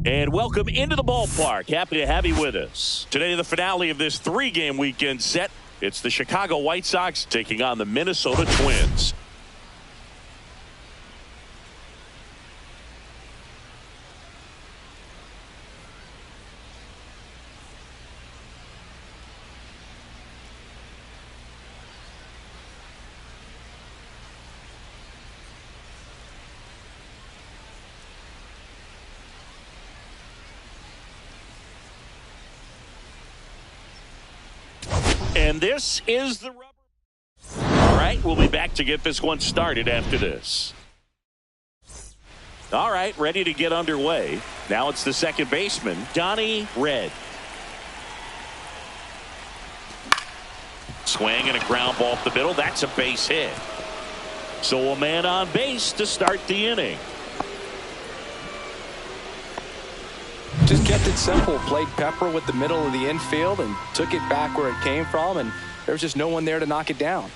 And welcome into the ballpark. Happy to have you with us. Today, the finale of this 3-game weekend set. It's the Chicago White Sox taking on the Minnesota Twins. And this is the rubber. All right, we'll be back to get this one started after this. All right, ready to get underway. Now it's the second baseman, Donnie Red. Swing and a ground ball up the middle. That's a base hit. So a man on base to start the inning. Just kept it simple. Played Pepper with the middle of the infield and took it back where it came from, and there was just no one there to knock it down.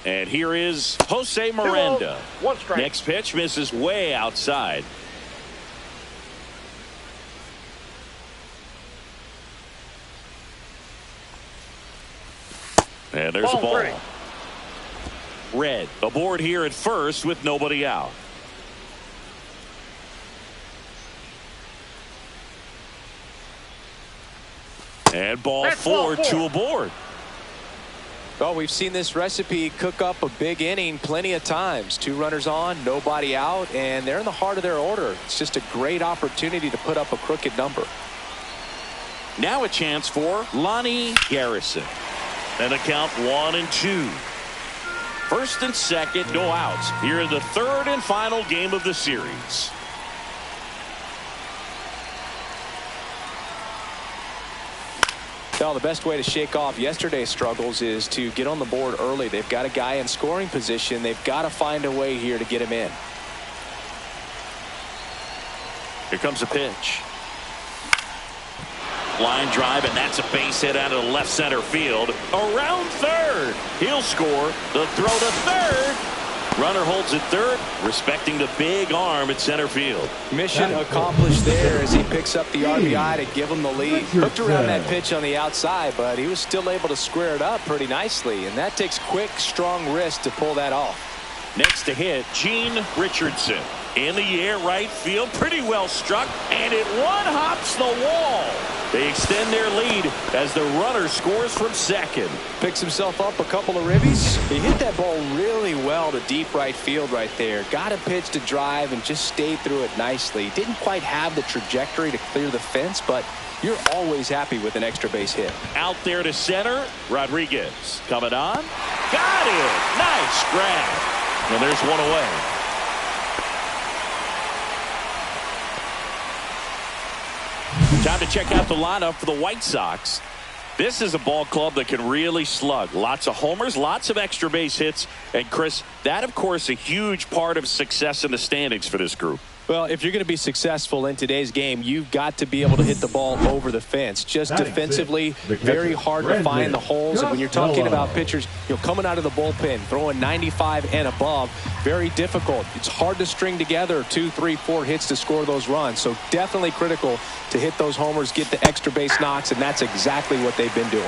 And here is Jose Miranda. One strike. Next pitch misses way outside. And there's a ball. Red aboard here at first with nobody out. And ball four, two aboard. Well, we've seen this recipe cook up a big inning plenty of times. 2 runners on, nobody out, and they're in the heart of their order. It's just a great opportunity to put up a crooked number. Now a chance for Lonnie Garrison. And the count 1-2. First and second, no outs. Here in the third and final game of the series. Well, the best way to shake off yesterday's struggles is to get on the board early. They've got a guy in scoring position. They've got to find a way here to get him in. Here comes a pitch. Line drive, and that's a base hit out of the left center field. Around third. He'll score. The throw to third. Runner holds at third, respecting the big arm at center field. Mission accomplished there as he picks up the RBI to give him the lead. Hooked around that pitch on the outside, but he was still able to square it up pretty nicely, and that takes quick, strong wrist to pull that off. Next to hit, Gene Richardson. In the air, right field, pretty well struck, and it one-hops the wall. They extend their lead as the runner scores from second. Picks himself up a couple of ribbies. He hit that ball really well to deep right field right there. Got a pitch to drive and just stayed through it nicely. Didn't quite have the trajectory to clear the fence, but you're always happy with an extra base hit. Out there to center, Rodriguez coming on. Got it. Nice grab. And there's one away. Time to check out the lineup for the White Sox. This is a ball club that can really slug. Lots of homers, lots of extra base hits. And Chris, that of course a huge part of success in the standings for this group. Well, if you're going to be successful in today's game, you've got to be able to hit the ball over the fence. Just defensively, very hard to find the holes. And when you're talking about pitchers, coming out of the bullpen, throwing 95 and above, very difficult. It's hard to string together 2, 3, 4 hits to score those runs. So definitely critical to hit those homers, get the extra base knocks, and that's exactly what they've been doing.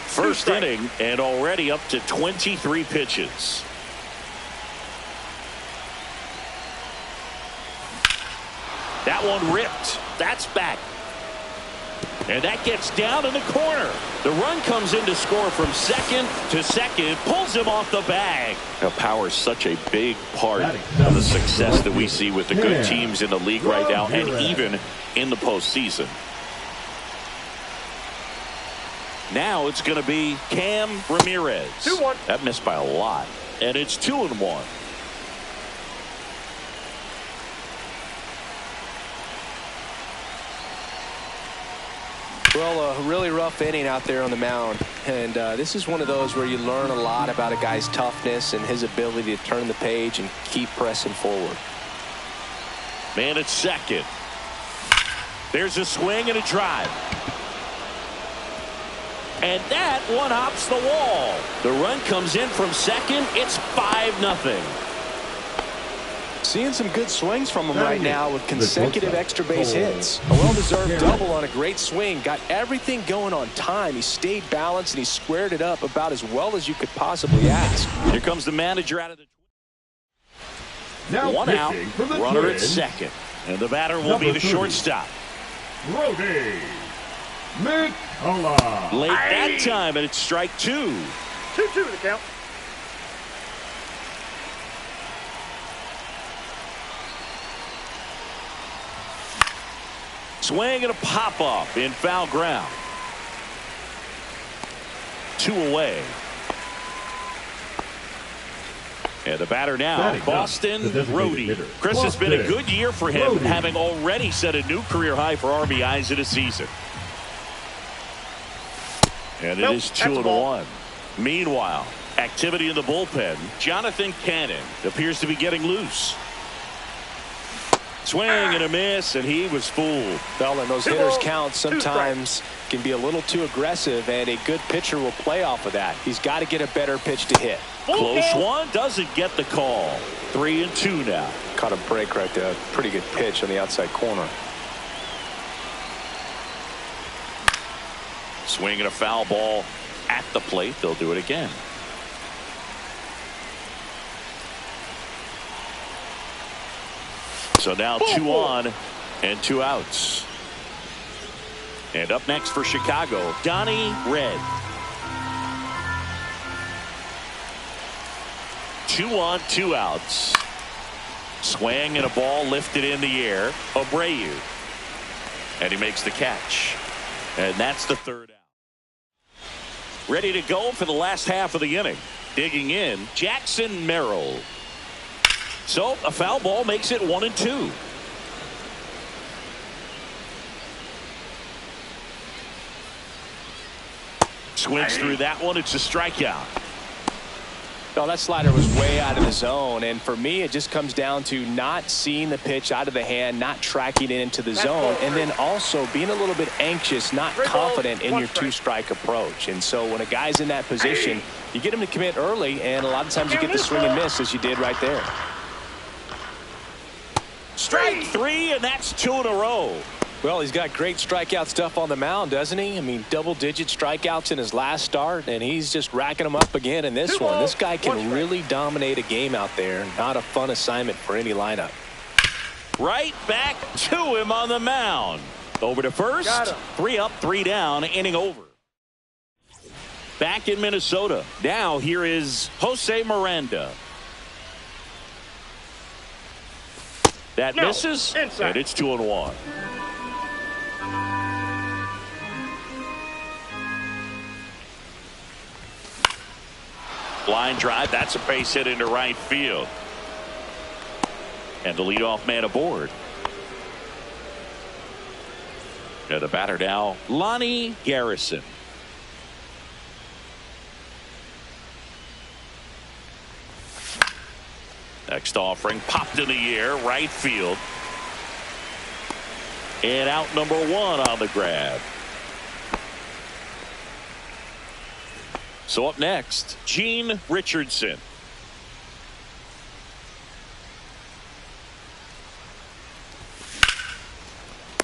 First inning and already up to 23 pitches. That one ripped. That's back. And that gets down in the corner. The run comes in to score from second to second. Pulls him off the bag. Now, power is such a big part of the success that we see with the good teams in the league right now and even in the postseason. Now it's going to be Cam Ramirez. 2-1. That missed by a lot. And it's 2-1. Well, a really rough inning out there on the mound. And this is one of those where you learn a lot about a guy's toughness and his ability to turn the page and keep pressing forward. Man at second. There's a swing and a drive. And that one hops the wall. The run comes in from second. It's 5-0. Seeing some good swings from him right now with consecutive extra base hits. A well-deserved double on a great swing. Got everything going on time. He stayed balanced and he squared it up about as well as you could possibly ask. Here comes the manager out of the now one out, runner at Twins, second. And the batter will be the 30, shortstop. Brody McCullough. Late that time, and it's strike two. 2-2 the count. Swing and a pop-up in foul ground. 2 away. And the batter now, Boston Rhodey. Chris, has been a good year for him, having already set a new career high for RBIs in a season. And it is 2-1. Meanwhile, activity in the bullpen. Jonathan Cannon appears to be getting loose. Swing and a miss, and he was fooled. Well, and those hitters' counts sometimes can be a little too aggressive, and a good pitcher will play off of that. He's got to get a better pitch to hit. Close one, doesn't get the call. 3-2 now. Caught a break right there. Pretty good pitch on the outside corner. Swing and a foul ball at the plate. They'll do it again. So now 2 on and 2 outs. And up next for Chicago, Donnie Red. 2 on, 2 outs. Swing and a ball lifted in the air. Abreu. And he makes the catch. And that's the 3rd out. Ready to go for the last half of the inning. Digging in, Jackson Merrill. So a foul ball makes it 1-2. Swings through that one. It's a strikeout. No, that slider was way out of the zone, and for me it just comes down to not seeing the pitch out of the hand, not tracking it into the zone, and then also being a little bit anxious, not confident in your 2-strike approach. And so when a guy's in that position, you get him to commit early, and a lot of times you get the swing and miss as you did right there. Strike 3, and that's 2 in a row. Well, he's got great strikeout stuff on the mound, doesn't he? I mean, double-digit strikeouts in his last start, and he's just racking them up again in this one. This guy can really dominate a game out there. Not a fun assignment for any lineup. Right back to him on the mound. Over to first. 3 up, 3 down, inning over. Back in Minnesota. Now here is Jose Miranda. That misses, and it's 2-1. Line drive, that's a base hit into right field. And the leadoff man aboard. And the batter now, Lonnie Garrison. Next offering popped in the air, right field. And out number 1 on the grab. So up next, Gene Richardson.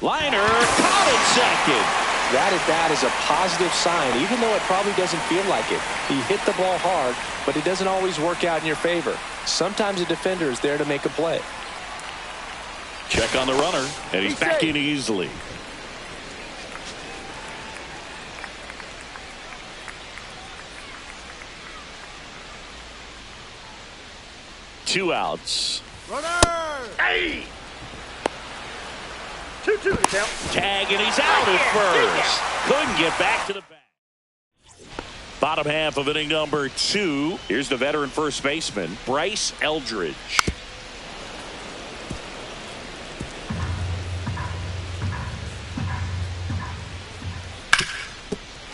Liner caught at second. That at bat is a positive sign, even though it probably doesn't feel like it. He hit the ball hard, but it doesn't always work out in your favor. Sometimes a defender is there to make a play. Check on the runner, and he's back in easily. Two outs. Runner! Hey! 2-2 the count. Tag, and he's out at first. Couldn't get back to the bat. Bottom half of inning number 2. Here's the veteran first baseman, Bryce Eldridge.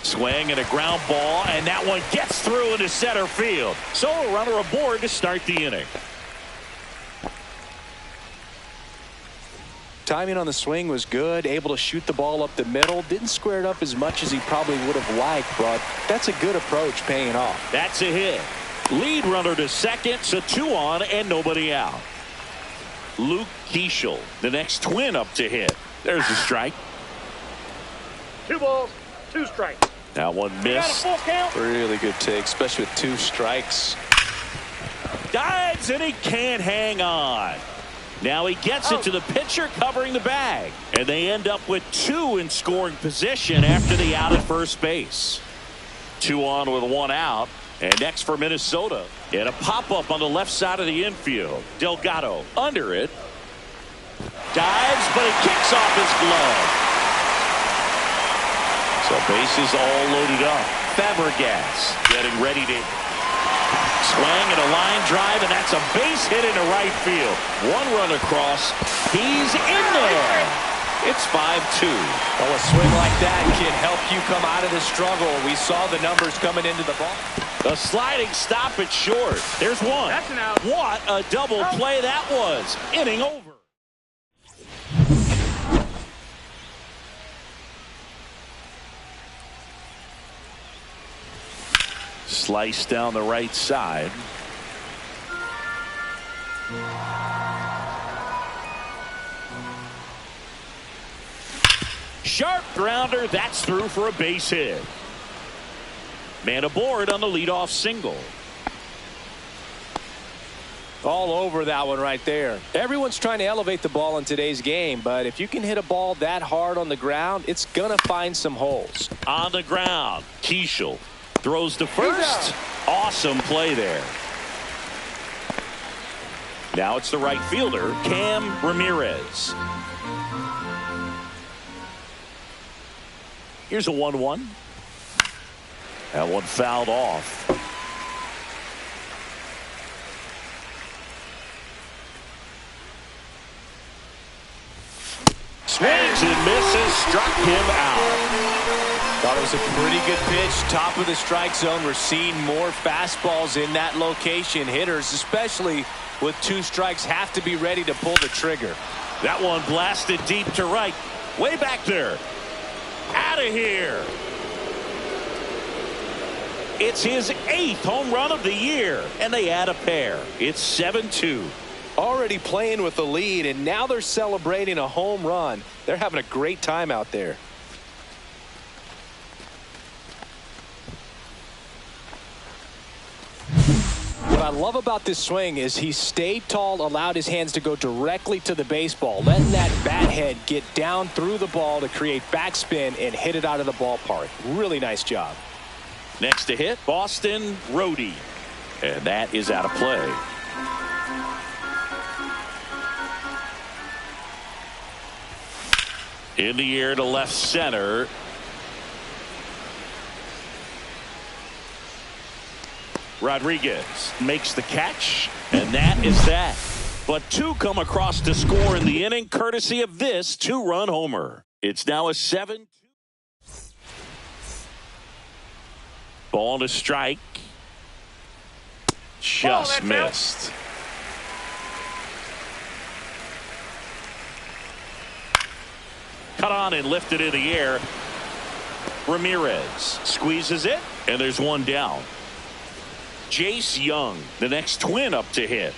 Swing and a ground ball, and that one gets through into center field. So a runner aboard to start the inning. Timing on the swing was good, able to shoot the ball up the middle. Didn't square it up as much as he probably would have liked, but that's a good approach paying off. That's a hit. Lead runner to second, so 2 on and nobody out. Luke Keeschel, the next twin up to hit. There's a strike. 2 balls, 2 strikes. That one Got a missed. full count. Really good take, especially with 2 strikes. Dives, and he can't hang on. Now he gets it to the pitcher covering the bag. And they end up with 2 in scoring position after the out at first base. 2 on with 1 out. And next for Minnesota. And a pop-up on the left side of the infield. Delgado under it. Dives, but it kicks off his glove. So bases all loaded up. Fabregas getting ready to swing and a line drive, and that's a base hit into right field. 1 run across. He's in there. It's 5-2. Well, a swing like that can help you come out of the struggle. We saw the numbers coming into the ball. A sliding stop at short. There's 1. That's an out. What a double play that was. Inning over. Slice down the right side. Sharp grounder. That's through for a base hit. Man aboard on the leadoff single. All over that one right there. Everyone's trying to elevate the ball in today's game, but if you can hit a ball that hard on the ground, it's going to find some holes. On the ground, Keeschel throws to first. Awesome play there. Now it's the right fielder, Cam Ramirez. Here's a 1-1. That one fouled off. Swings and misses, struck him out. Thought it was a pretty good pitch, top of the strike zone. We're seeing more fastballs in that location. Hitters, especially with 2 strikes, have to be ready to pull the trigger. That one blasted deep to right. Way back there. Out of here. It's his 8th home run of the year, and they add a pair. It's 7-2. Already playing with the lead, and now they're celebrating a home run. They're having a great time out there. What I love about this swing is he stayed tall, allowed his hands to go directly to the baseball, letting that bat head get down through the ball to create backspin and hit it out of the ballpark. Really nice job. Next to hit, Boston Rhodey. And that is out of play. In the air to left center. Rodriguez makes the catch, and that is that. But 2 come across to score in the inning, courtesy of this 2-run homer. It's now a 7-2. Ball to strike. Just missed. Cut on and lifted in the air. Ramirez squeezes it, and there's 1 down. Jace Young, the next twin up to hit.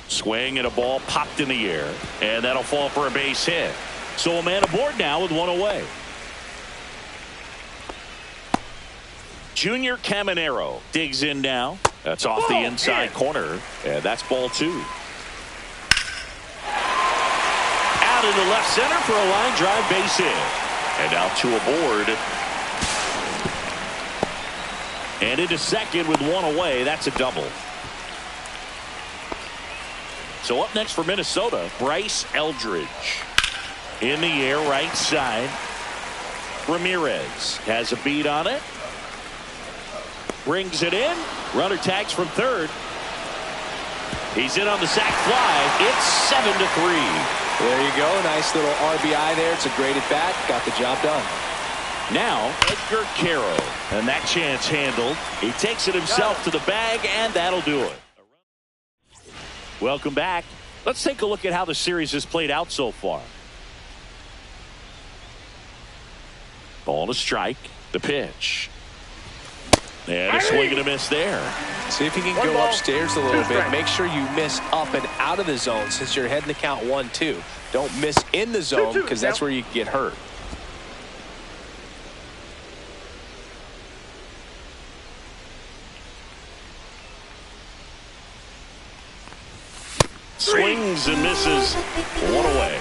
Swing and a ball popped in the air, and that'll fall for a base hit. So a man aboard now with 1 away. Junior Caminero digs in now. That's off the inside corner, and that's ball 2. Out into left center for a line drive base hit. And now 2 aboard. And into second with 1 away. That's a double. So up next for Minnesota, Bryce Eldridge. In the air, right side. Ramirez has a beat on it. Brings it in. Runner tags from third. He's in on the sac fly. It's 7-3. There you go. Nice little RBI there. It's a great at bat. Got the job done. Now Edgar Quero, and that chance handled. He takes it himself to the bag, and that'll do it. Welcome back. Let's take a look at how the series has played out so far. Ball to strike. The pitch. And a swing and a miss there. See if you can go upstairs a little bit. Make sure you miss up and out of the zone since you're heading to count 1-2. Don't miss in the zone because that's where you get hurt. Swings and misses. One away.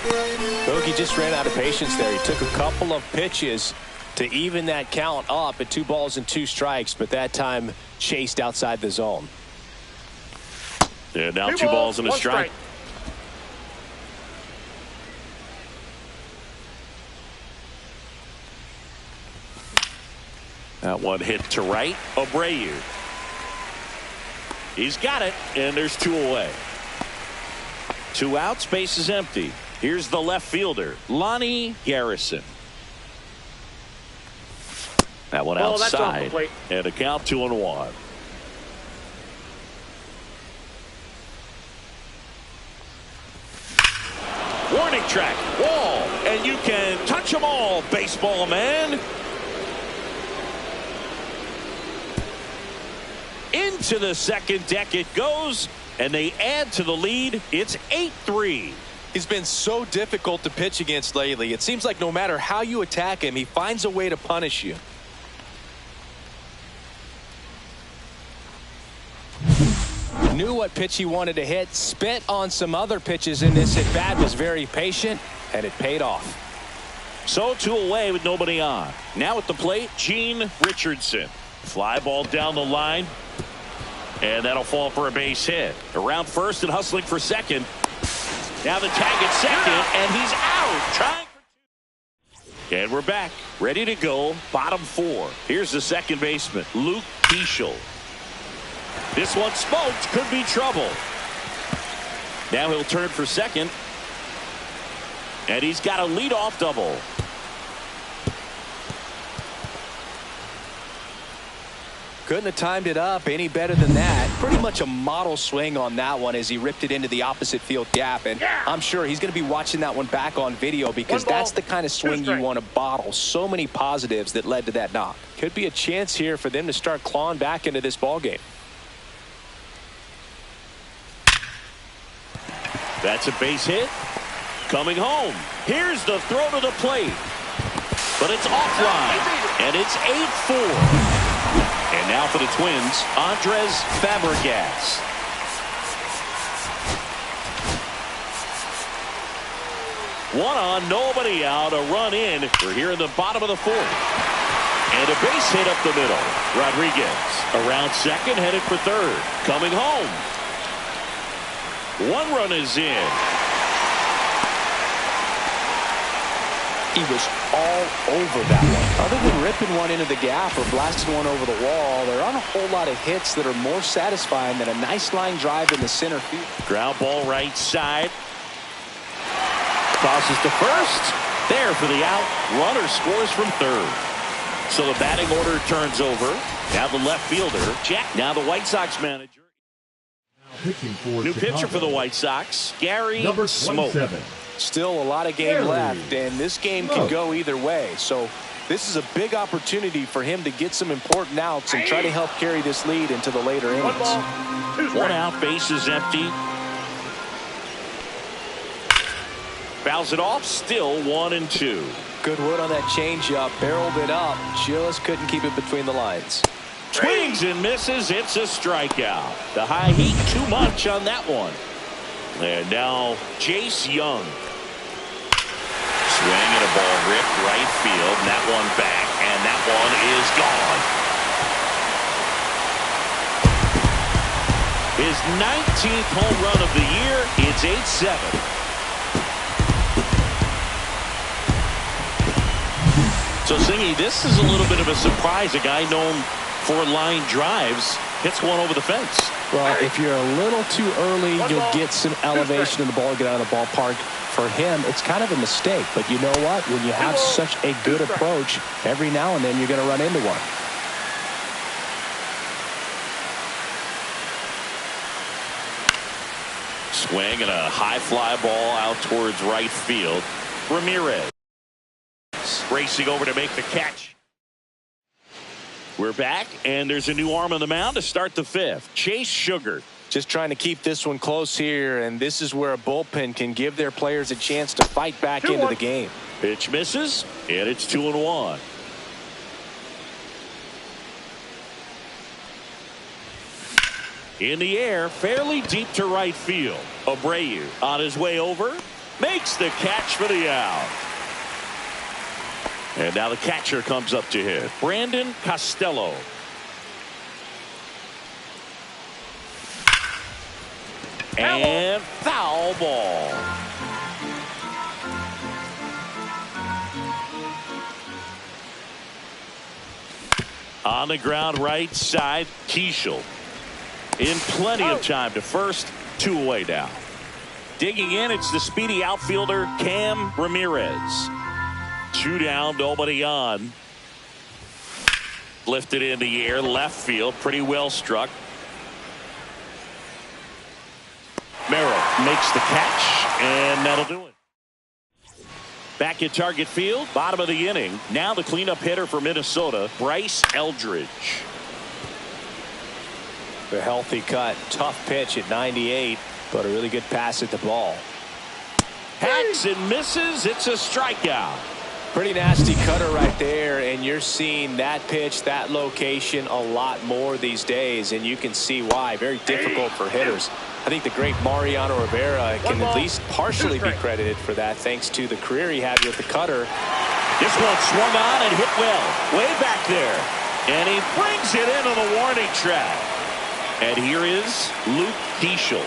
Bogey just ran out of patience there. He took a couple of pitches to even that count up at 2 balls and 2 strikes, but that time chased outside the zone. And now 2 balls and a strike. That one hit to right. Abreu. He's got it, and there's 2 away. 2 outs, base is empty. Here's the left fielder, Lonnie Garrison. That one outside, and a count 2-1. Warning track, wall, and you can touch them all, baseball man. Into the second deck it goes, and they add to the lead. It's 8-3. He's been so difficult to pitch against lately. It seems like no matter how you attack him, he finds a way to punish you. Knew what pitch he wanted to hit, spit on some other pitches in this at bat, was very patient, and it paid off. So 2 away with nobody on. Now at the plate, Gene Richardson. Fly ball down the line, and that'll fall for a base hit. Around first and hustling for second. Now the tag at second, and he's out. Trying for 2. And we're back, ready to go. Bottom 4. Here's the second baseman, Luke Keeschel. This one smoked, could be trouble. Now he'll turn for second. And he's got a leadoff double. Couldn't have timed it up any better than that. Pretty much a model swing on that one as he ripped it into the opposite field gap. And I'm sure he's going to be watching that one back on video because that's the kind of swing you want to bottle. So many positives that led to that knock. Could be a chance here for them to start clawing back into this ball game. That's a base hit. Coming home. Here's the throw to the plate. But it's offline. And it's 8-4. And now for the Twins, Andres Fabregas. One on, nobody out, a run in. We're here in the bottom of the 4th. And a base hit up the middle. Rodriguez around second, headed for third. Coming home. 1 run is in. He was all over that one. Other than ripping one into the gap or blasting one over the wall, there aren't a whole lot of hits that are more satisfying than a nice line drive in the center field. Ground ball right side. Tosses to first. There for the out. Runner scores from third. So the batting order turns over. Now the left fielder, Jack. Now the White Sox manager. New pitcher for the White Sox, Gary Smoke. Still a lot of game left, and this game can go either way. So this is a big opportunity for him to get some important outs and try to help carry this lead into the later innings. 1 out, base is empty. Fouls it off, still 1-2. Good wood on that changeup, barreled it up, just couldn't keep it between the lines. Swings and misses, it's a strikeout. The high heat too much on that one. And now Jace Young. Swing and a ball ripped right field. And that one back, and that one is gone. His 19th home run of the year. It's 8-7. So, Singy, this is a little bit of a surprise. A guy known for line drives hits one over the fence. Well, if you're a little too early, you'll get some elevation in the ball, get out of the ballpark. For him, it's kind of a mistake. But you know what? When you have such a good approach, every now and then you're going to run into one. Swing and a high fly ball out towards right field. Ramirez racing over to make the catch. We're back, and there's a new arm on the mound to start the fifth. Chase Sugar. Just trying to keep this one close here, and this is where a bullpen can give their players a chance to fight back into the game. Pitch misses, and it's 2-1. In the air, fairly deep to right field. Abreu on his way over, makes the catch for the out. And now the catcher comes up to hit. Brandon Costello. And foul ball. On the ground right side, Keishel. In plenty of time to first, 2 away now. Digging in, it's the speedy outfielder Cam Ramirez. 2 down, nobody on. Lifted in the air, left field, pretty well struck. Merrill makes the catch, and that'll do it. Back at Target Field, bottom of the inning. Now the cleanup hitter for Minnesota, Bryce Eldridge. A healthy cut, tough pitch at 98, but a really good pass at the ball. Hacks and misses. It's a strikeout. Pretty nasty cutter right there, and you're seeing that pitch, that location a lot more these days, and you can see why. Very difficult for hitters. I think the great Mariano Rivera can at least partially be credited for that, thanks to the career he had with the cutter. This one swung on and hit well, way back there, and he brings it into the warning track. And here is Luke Keishel.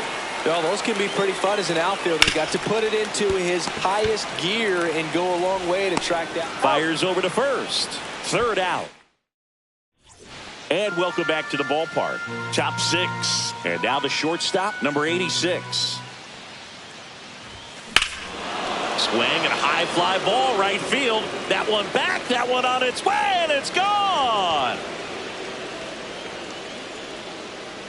Well, those can be pretty fun as an outfielder. Got to put it into his highest gear and go a long way to track down. Fires over to first. Third out. And welcome back to the ballpark. Top 6. And now the shortstop, number 86. Swing and a high fly ball right field. That one back, that one on its way, and it's gone.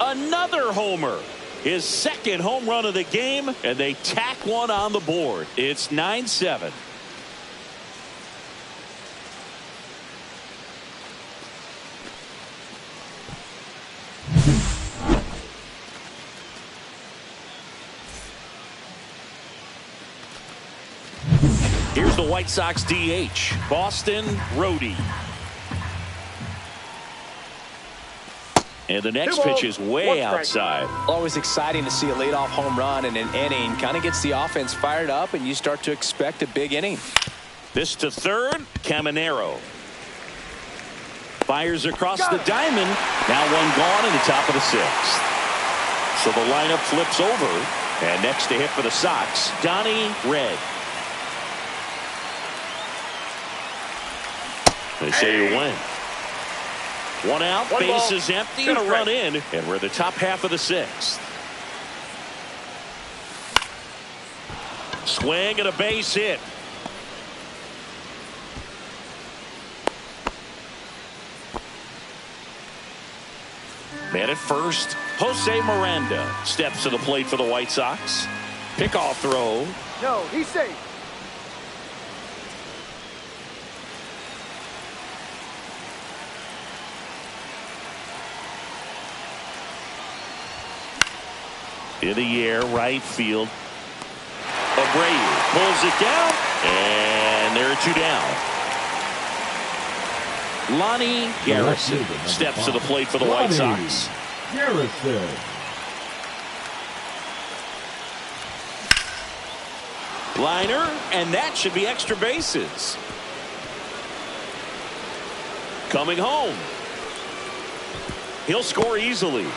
Another homer. His second home run of the game, and they tack one on the board. It's 9-7. Here's the White Sox DH, Boston Rhodey. And the next pitch is way outside. Always exciting to see a leadoff home run in an inning. Kind of gets the offense fired up, and you start to expect a big inning. This to third, Caminero. Fires across the diamond. Now one gone in the top of the 6th. So the lineup flips over. And next to hit for the Sox, Donnie Red. They say you win. One out, bases empty, and a run in, and we're the top half of the 6th. Swing and a base hit. Man at first, Jose Miranda steps to the plate for the White Sox. Pickoff throw. No, he's safe. In the air, right field. Abreu pulls it down, and there are 2 down. Lonnie Garrison steps to the plate for the White Sox. Garrison. Liner, and that should be extra bases. Coming home. He'll score easily.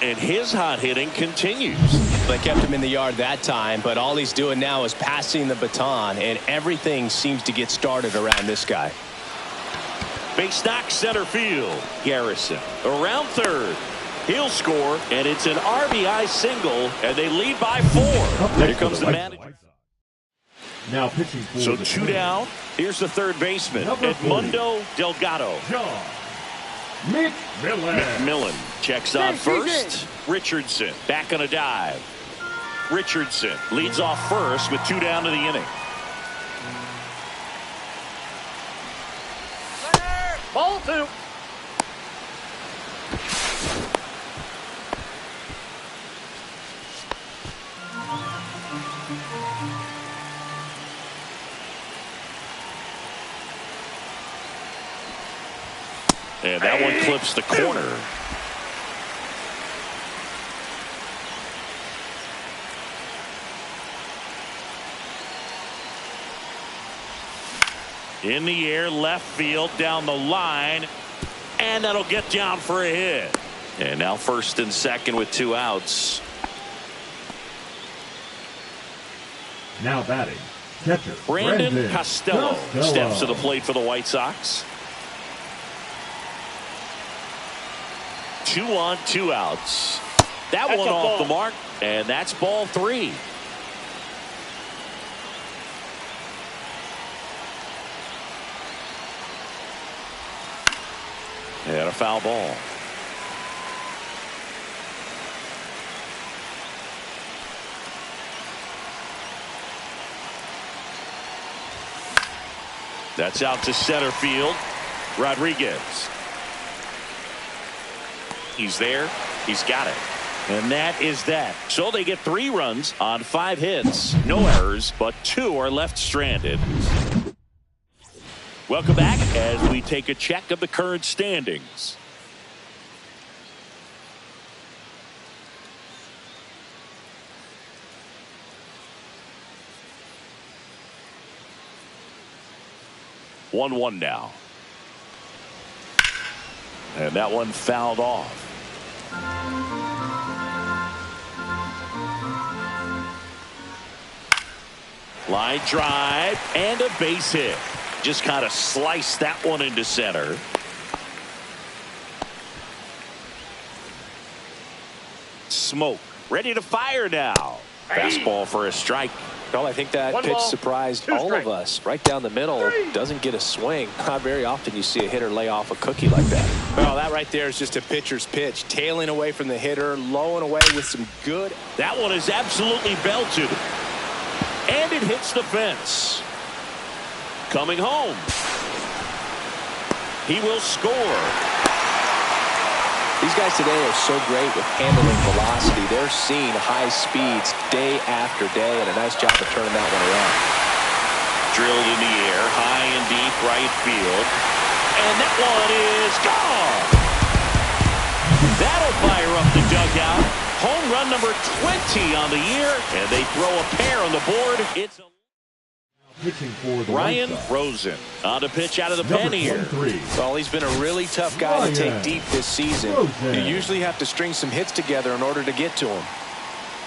And his hot hitting continues. They kept him in the yard that time, but all he's doing now is passing the baton, and everything seems to get started around this guy. Base knock center field. Garrison around third. He'll score, and it's an RBI single, and they lead by 4. Here comes the manager. Now pitching for so 2 down. Here's the third baseman, Edmundo Delgado. McMillan checks on first. Richardson back on a dive. Richardson leads off first with 2 down to the inning. Ball 2. And that one clips the corner. In the air, left field, down the line, and that'll get down for a hit. And now first and second with 2 outs. Now batting, catcher Brandon Costello steps to the plate for the White Sox. 2 on, 2 outs. That's one off the mark, and that's ball 3. And a foul ball. That's out to center field. Rodriguez. He's there. He's got it. And that is that. So they get 3 runs on 5 hits. No errors, but 2 are left stranded. Welcome back as we take a check of the current standings. One now. And that one fouled off. Line drive and a base hit. Just kind of sliced that one into center. Smoke ready to fire now. Fastball for a strike. Well, I think that pitch surprised all of us. Right down the middle, doesn't get a swing. Not very often you see a hitter lay off a cookie like that. Well, that right there is just a pitcher's pitch. Tailing away from the hitter, low and away with some good. That one is absolutely belted. And it hits the fence. Coming home. He will score. These guys today are so great with handling velocity. They're seeing high speeds day after day, and a nice job of turning that one around. Drilled in the air, high and deep right field. And that one is gone. That'll fire up the dugout. Home run number 20 on the year, and they throw a pair on the board. It's Ryan Rosen on the pitch out of the pen here. Well, he's been a really tough guy to take deep this season. You usually have to string some hits together in order to get to him.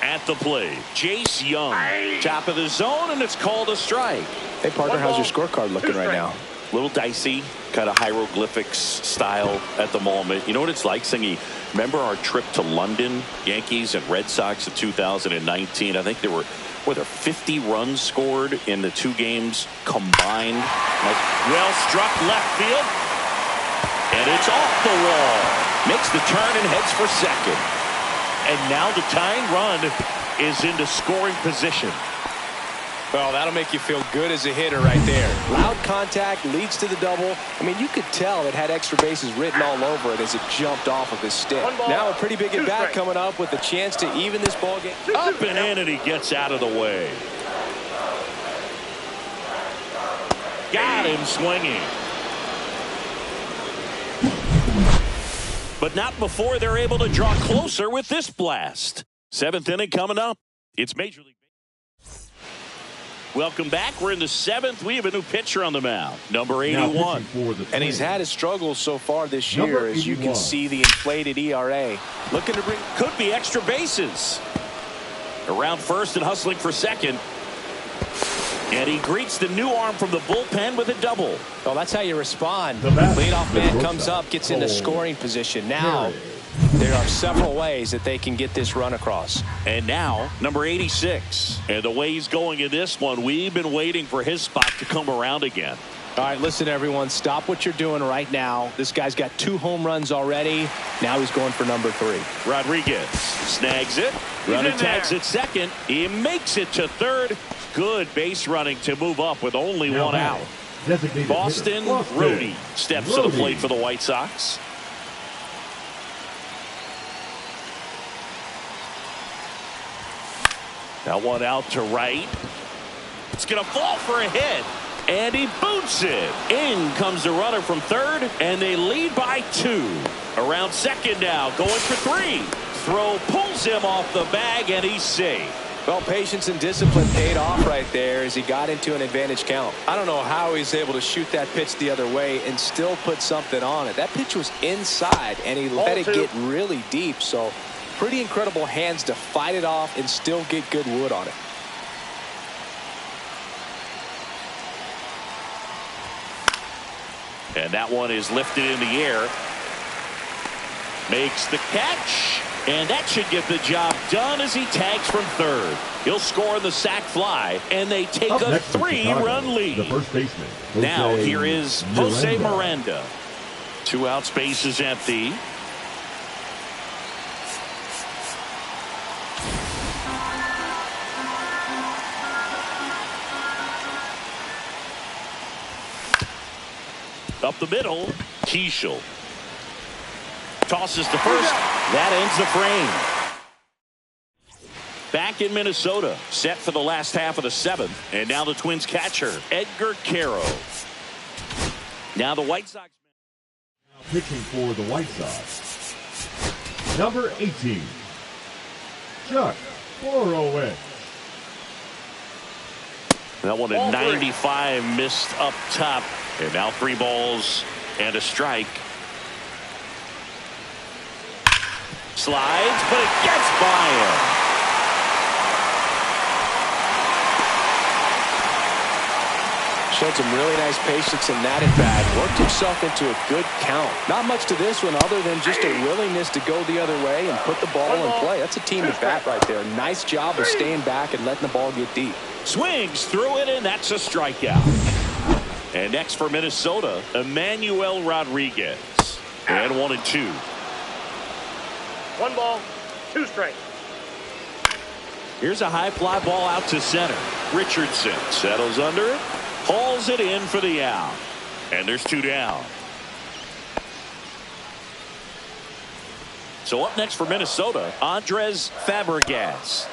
At the plate, Jace Young. Top of the zone, and it's called a strike. Hey, partner, how's your scorecard looking right now? A little dicey, kind of hieroglyphics style at the moment. You know what it's like, Singy? Remember our trip to London, Yankees and Red Sox in 2019? I think there were 50 runs scored in the 2 games combined. Well struck left field. And it's off the wall. Makes the turn and heads for second. And now the tying run is into scoring position. Well, that'll make you feel good as a hitter right there. Loud contact leads to the double. I mean, you could tell it had extra bases written all over it as it jumped off of his stick. Now a pretty big at bat coming up with a chance to even this ball game. Up and in, and he gets out of the way. Got him swinging. But not before they're able to draw closer with this blast. 7th inning coming up. It's Major League. Welcome back. We're in the 7th. We have a new pitcher on the mound, number 81. And he's had his struggles so far this year, as you can see the inflated ERA. Looking to bring. Could be extra bases. Around first and hustling for second. And he greets the new arm from the bullpen with a double. Well, that's how you respond. Leadoff man comes up, gets into scoring position. Now, there are several ways that they can get this run across. And now, number 86. And the way he's going in this one, we've been waiting for his spot to come around again. All right, listen, everyone. Stop what you're doing right now. This guy's got 2 home runs already. Now he's going for number 3. Rodriguez snags it. Runner tags at second. He makes it to third. Good base running to move up with only 1 out. Designated Boston hitter, Rhodey steps to the plate for the White Sox. That one out to right. It's going to fall for a hit. And he boots it. In comes the runner from third, and they lead by 2. Around second now, going for 3. Throw pulls him off the bag, and he's safe. Well, patience and discipline paid off right there as he got into an advantage count. I don't know how he's able to shoot that pitch the other way and still put something on it. That pitch was inside, and he let it get really deep. So pretty incredible hands to fight it off and still get good wood on it. And that one is lifted in the air. Makes the catch. And that should get the job done as he tags from third. He'll score the sac fly, and they take a 3-run lead. The first baseman. Now here is Jose Miranda. 2 outs, base is empty. Up the middle, Keishel. Tosses to first. That ends the frame. Back in Minnesota, set for the last half of the 7th. And now the Twins catcher, Edgar Quero. Now the White Sox. Now pitching for the White Sox, number 18, Chuck Borowicz. That one at 95, missed up top. And now 3 balls and a strike. Slides, but it gets by him. Showed some really nice patience in that at bat. Worked himself into a good count. Not much to this one other than just a willingness to go the other way and put the ball in play. That's a team at bat right there. Nice job of staying back and letting the ball get deep. Swings through it, and that's a strikeout. And next for Minnesota, Emmanuel Rodriguez. And 1-2. 1 ball, 2 strikes. Here's a high fly ball out to center. Richardson settles under it, hauls it in for the out. And there's 2 down. So up next for Minnesota, Andres Fabregas.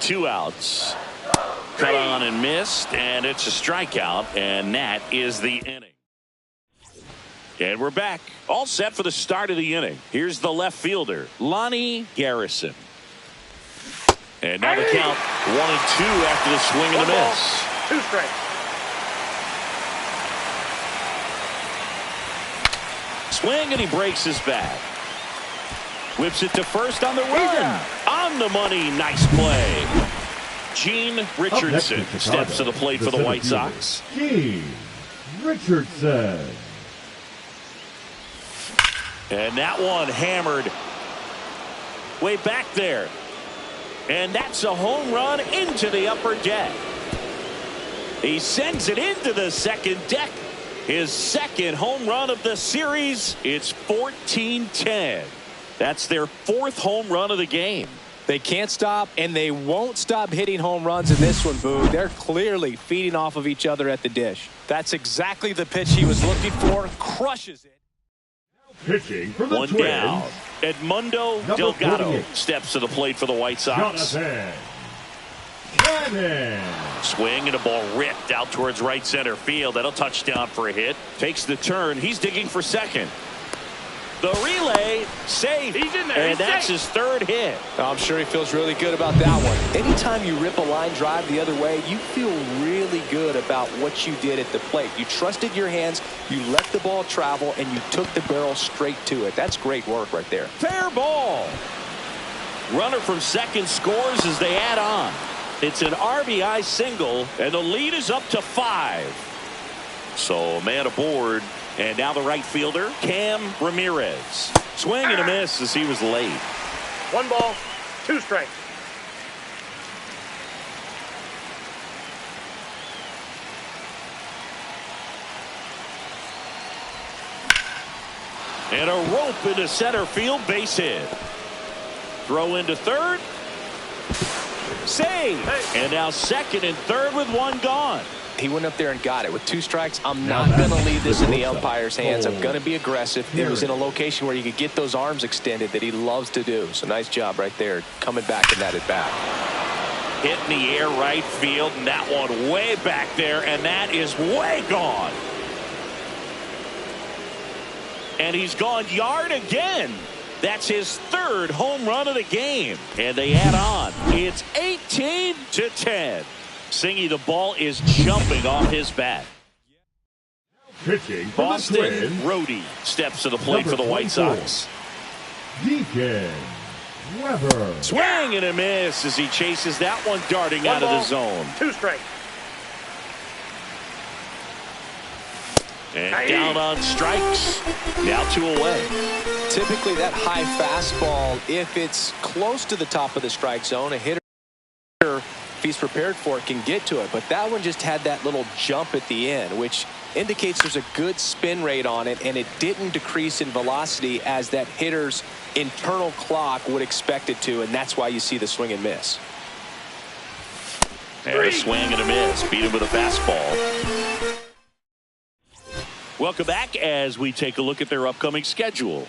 2 outs. Cut on and missed, and it's a strikeout, and that is the inning. And we're back, all set for the start of the inning. Here's the left fielder, Lonnie Garrison. And now the count 1-2 after the swing and a miss. 2 strikes. Swing, and he breaks his bat. Whips it to first on the run. On the money, nice play. Gene Richardson steps to the plate for the White Sox. Gene Richardson. And that one hammered way back there. And that's a home run into the upper deck. He sends it into the second deck. His second home run of the series. It's 14-10. That's their 4th home run of the game. They can't stop, and they won't stop hitting home runs in this one, Boo. They're clearly feeding off of each other at the dish. That's exactly the pitch he was looking for. Crushes it. Pitching for the 1 Twins, down. Edmundo number Delgado 48. steps to the plate for the White Sox. Jonathan Cannon. Swing, and a ball ripped out towards right center field. That'll touch down for a hit. Takes the turn. He's digging for second. The relay, safe. He's in there. And that's his 3rd hit. I'm sure he feels really good about that one. Anytime you rip a line drive the other way, you feel really good about what you did at the plate. You trusted your hands, you let the ball travel, and you took the barrel straight to it. That's great work right there. Fair ball. Runner from second scores as they add on. It's an RBI single, and the lead is up to 5. So man aboard. And now the right fielder, Cam Ramirez. Swing and a miss as he was late. 1 ball, 2 strikes. And a rope into center field, base hit. Throw into third. Save. And now second and third with one gone. He went up there and got it. With 2 strikes, I'm not going to leave this in the umpire's hands. I'm going to be aggressive. It was in a location where you could get those arms extended that he loves to do. So nice job right there, coming back in that at bat. Hit in the air right field, and that one way back there, and that is way gone. And he's gone yard again. That's his 3rd home run of the game. And they add on. It's 18-10. Singy, the ball is jumping off his bat. Pitching for Boston, the Twins, Rhodey steps to the plate for the White Sox. Deacon Weber. Swing and a miss as he chases that one darting out of the zone. 2 strikes. And down on strikes. Now 2 away. Typically that high fastball, if it's close to the top of the strike zone, a hitter, if he's prepared for it, can get to it. But that one just had that little jump at the end, which indicates there's a good spin rate on it, and it didn't decrease in velocity as that hitter's internal clock would expect it to, and that's why you see the swing and miss. And a swing and a miss. Beat him with a fastball. Welcome back as we take a look at their upcoming schedule.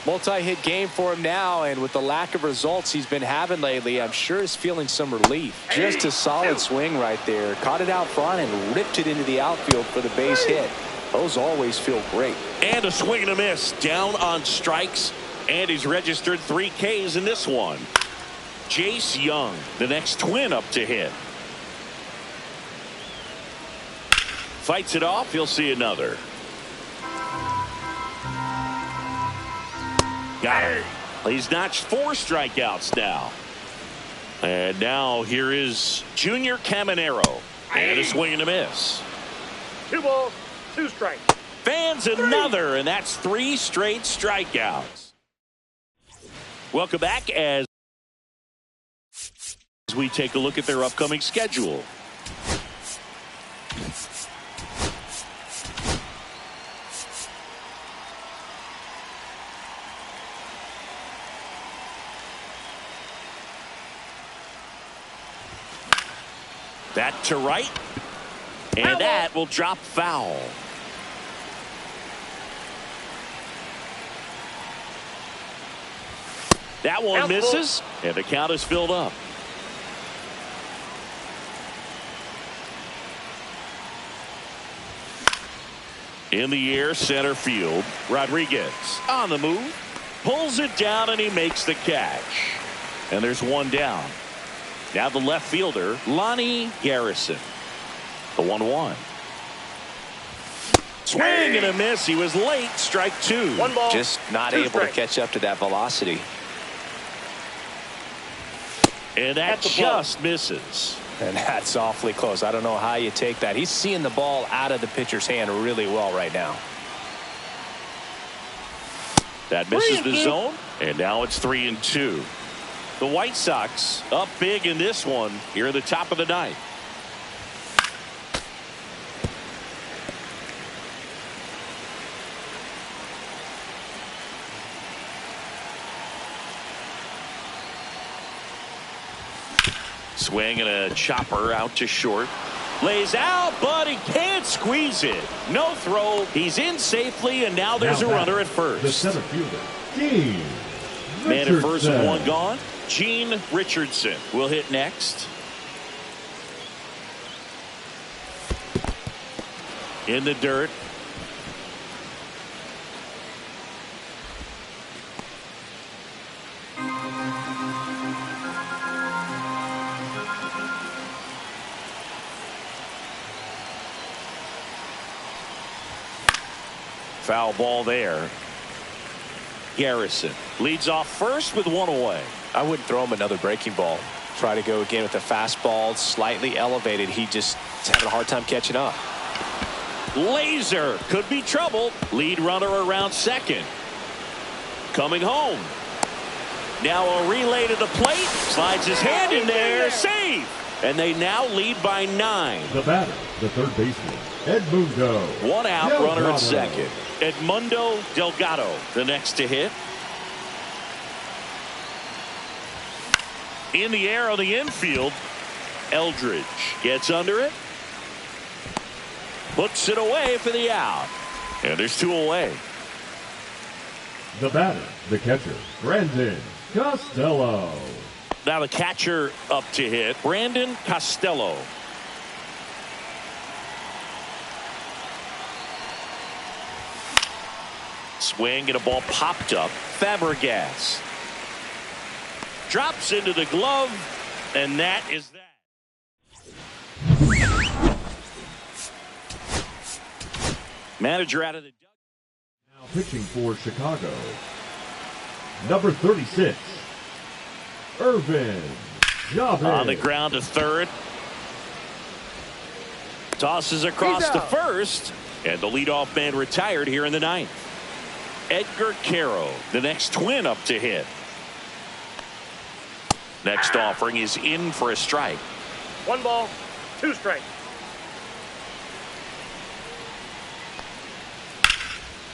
Multi-hit game for him now, and with the lack of results he's been having lately, I'm sure he's feeling some relief. Just a solid swing right there. Caught it out front and ripped it into the outfield for the base hit. Those always feel great. And a swing and a miss. Down on strikes, and he's registered 3 Ks in this one. Jace Young, the next Twin up to hit. Fights it off. He'll see another. Got it. He's notched 4 strikeouts now. And now here is Junior Caminero. And a swing and a miss. 2 balls, 2 strikes. Fans another, and that's 3 straight strikeouts. Welcome back as we take a look at their upcoming schedule. That to right, and that will drop foul. That one misses, and the count is filled up. In the air, center field. Rodriguez on the move, pulls it down, and he makes the catch. And there's one down. Now the left fielder, Lonnie Garrison. The 1-1. Swing and a miss. He was late. Strike 2. 1 ball. Just not able to catch up to that velocity. And that just misses. And that's awfully close. I don't know how you take that. He's seeing the ball out of the pitcher's hand really well right now. That misses the zone. And now it's 3-2. The White Sox up big in this one here at the top of the 9th. Swing and a chopper out to short. Lays out, but he can't squeeze it. No throw. He's in safely, and now there's a runner at first. The center fielder, Gene Man at first with Richardson. 1 gone. Gene Richardson will hit next. In the dirt. Foul ball there. Garrison leads off first with 1 away. I wouldn't throw him another breaking ball. Try to go again with the fastball, slightly elevated. He just is having a hard time catching up. Laser could be trouble. Lead runner around second. Coming home. Now a relay to the plate. Slides his hand in there. Save. and they now lead by 9. The batter, the third baseman, Edmundo. One out, Delgado. runner at second. Edmundo Delgado, the next to hit. In the air on the infield, Eldridge gets under it. Puts it away for the out. And there's 2 away. The batter, the catcher, Brandon Costello. Now the catcher up to hit, Brandon Costello. Swing and a ball popped up. Fabregas drops into the glove, and that is that. Manager out of the Now pitching for Chicago, number 36, Irvin Chavez. on the ground to third. Tosses across to first, and the leadoff man retired here in the 9th. Edgar Caro, the next Twin up to hit. Next offering is in for a strike. 1 ball, 2 strikes.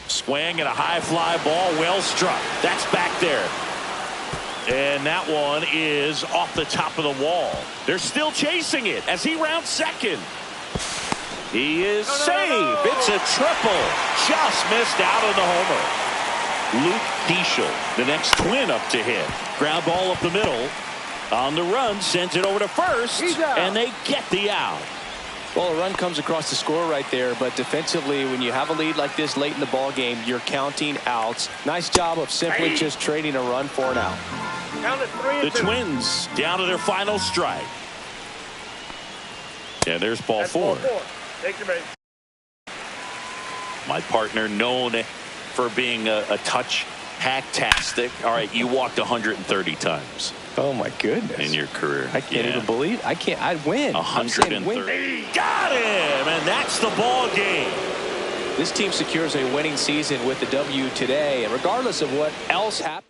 Swing and a high fly ball, well struck. That's back there. And that one is off the top of the wall. They're still chasing it as he rounds second. He is safe. It's a triple. Just missed out on the homer. Luke Diesel, the next Twin up to hit. Ground ball up the middle. On the run, sends it over to first, and they get the out. Well, a run comes across the score right there, but defensively, when you have a lead like this late in the ball game, you're counting outs. Nice job of simply just trading a run for an out. Count it 3 and The 2. Twins down to their final strike. And there's ball That's 4. ball 4. Take your base. My partner known for being a touch hacktastic. All right, you walked 130 times Oh, my goodness. in your career. I can't even believe I can't. I'd win. I'm saying win. 130. Got him, and that's the ball game. This team secures a winning season with the W today, and regardless of what else happens.